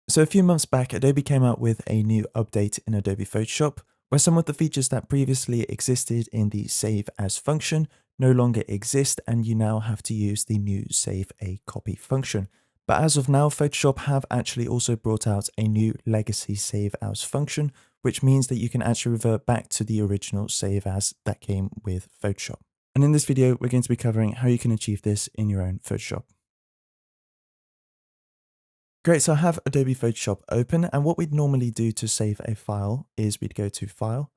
So a few months back, Adobe came out with a new update in Adobe Photoshop where some of the features that previously existed in the Save As function no longer exist, and you now have to use the new Save a Copy function. But as of now, Photoshop have actually also brought out a new legacy Save As function, which means that you can actually revert back to the original Save As that came with Photoshop. And in this video, we're going to be covering how you can achieve this in your own Photoshop. Great, so I have Adobe Photoshop open, and what we'd normally do to save a file is we'd go to File,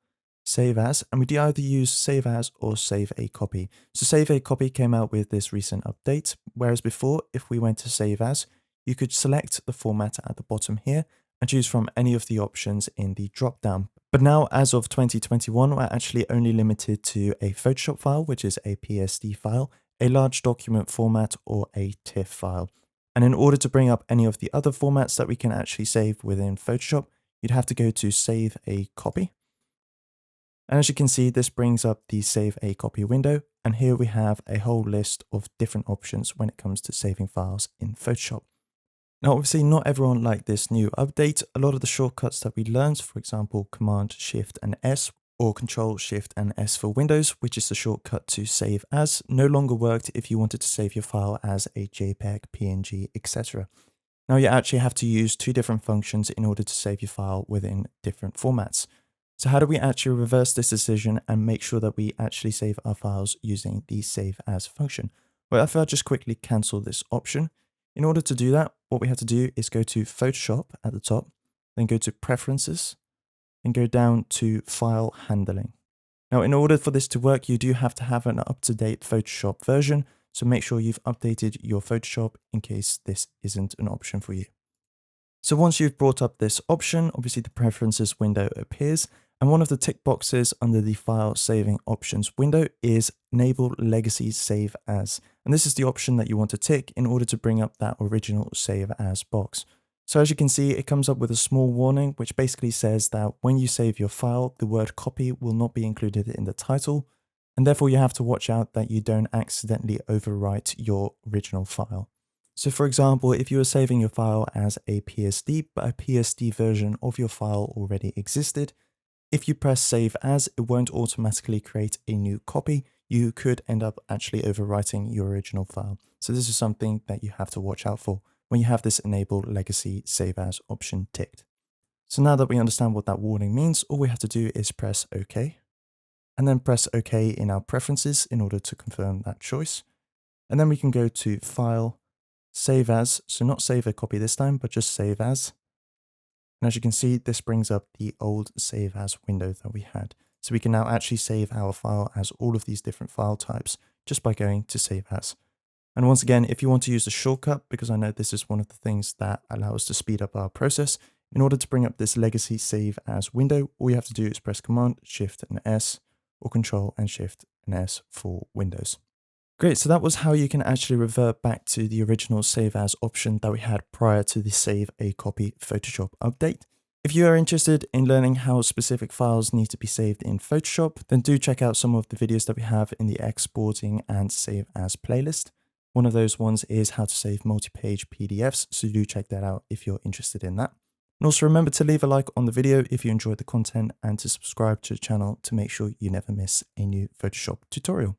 Save As, and we'd either use Save As or Save a Copy. So Save a Copy came out with this recent update, whereas before, if we went to Save As, you could select the format at the bottom here and choose from any of the options in the drop-down. But now, as of 2021, we're actually only limited to a Photoshop file, which is a PSD file, a large document format, or a TIFF file. And in order to bring up any of the other formats that we can actually save within Photoshop, you'd have to go to Save a Copy. And as you can see, this brings up the Save a Copy window. And here we have a whole list of different options when it comes to saving files in Photoshop. Now, obviously, not everyone liked this new update. A lot of the shortcuts that we learned, for example, Command, Shift, and S, or Control, Shift, and S for Windows, which is the shortcut to Save As, no longer worked if you wanted to save your file as a JPEG, PNG, etc. Now you actually have to use two different functions in order to save your file within different formats. So how do we actually reverse this decision and make sure that we actually save our files using the Save As function? Well, if I just quickly cancel this option, in order to do that, what we have to do is go to Photoshop at the top, then go to Preferences, and go down to File Handling. Now, in order for this to work, you do have to have an up-to-date Photoshop version, so make sure you've updated your Photoshop in case this isn't an option for you. So once you've brought up this option, obviously the Preferences window appears, and one of the tick boxes under the File Saving Options window is Enable Legacy Save As. And this is the option that you want to tick in order to bring up that original Save As box. So as you can see, it comes up with a small warning, which basically says that when you save your file, the word copy will not be included in the title, and therefore you have to watch out that you don't accidentally overwrite your original file. So for example, if you were saving your file as a PSD, but a PSD version of your file already existed, if you press Save As, it won't automatically create a new copy. You could end up actually overwriting your original file. So this is something that you have to watch out for when you have this Enable Legacy Save As option ticked. So now that we understand what that warning means, all we have to do is press OK, and then press OK in our preferences in order to confirm that choice. And then we can go to File, Save As, so not Save a Copy this time, but just Save As. And as you can see, this brings up the old Save As window that we had. So we can now actually save our file as all of these different file types just by going to Save As. And once again, if you want to use the shortcut, because I know this is one of the things that allow us to speed up our process, in order to bring up this Legacy Save As window, all you have to do is press Command, Shift, and S, or Control and Shift and S for Windows. Great, so that was how you can actually revert back to the original Save As option that we had prior to the Save a Copy Photoshop update. If you are interested in learning how specific files need to be saved in Photoshop, then do check out some of the videos that we have in the Exporting and Save As playlist. One of those ones is how to save multi-page PDFs, so do check that out if you're interested in that. And also remember to leave a like on the video if you enjoyed the content and to subscribe to the channel to make sure you never miss a new Photoshop tutorial.